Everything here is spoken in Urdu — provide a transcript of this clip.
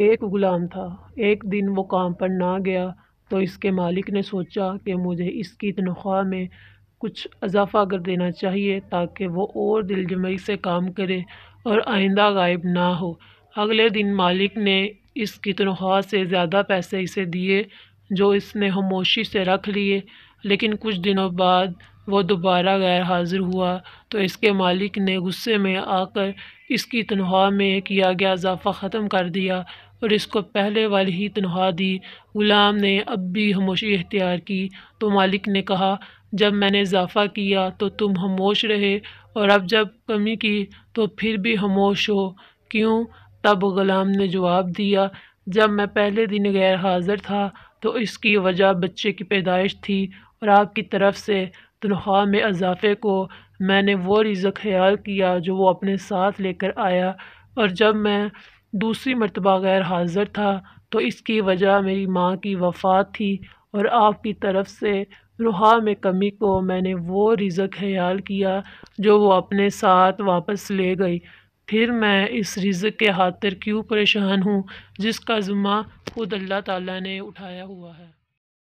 ایک غلام تھا۔ ایک دن وہ کام پر نہ گیا تو اس کے مالک نے سوچا کہ مجھے اس کی تنخواہ میں کچھ اضافہ کر دینا چاہیے تاکہ وہ اور دل جمعی سے کام کرے اور آئندہ غائب نہ ہو۔ اگلے دن مالک نے اس کی تنخواہ سے زیادہ پیسے اسے دیے، جو اس نے خاموشی سے رکھ لیے۔ لیکن کچھ دنوں بعد وہ دوبارہ غیر حاضر ہوا تو اس کے مالک نے غصے میں آ کر اس کی تنخواہ میں کیا گیا اضافہ ختم کر دیا اور اس کو پہلے والی ہی تنخواہ دی۔ غلام نے اب بھی خاموشی اختیار کی تو مالک نے کہا، جب میں نے اضافہ کیا تو تم خاموش رہے اور اب جب کمی کی تو پھر بھی خاموش ہو، کیوں؟ تب غلام نے جواب دیا، جب میں پہلے دن غیر حاضر تھا تو اس کی وجہ بچے کی پیدائش تھی اور آپ کی طرف سے تنخواہ میں اضافے کو میں نے وہ رزق خیال کیا جو وہ اپنے ساتھ لے کر آیا، اور جب میں دوسری مرتبہ غیر حاضر تھا تو اس کی وجہ میری ماں کی وفات تھی اور آپ کی طرف سے تنخواہ میں کمی کو میں نے وہ رزق خیال کیا جو وہ اپنے ساتھ واپس لے گئی۔ پھر میں اس رزق کے خاطر کیوں پریشان ہوں جس کا ذمہ خود اللہ تعالیٰ نے اٹھایا ہوا ہے۔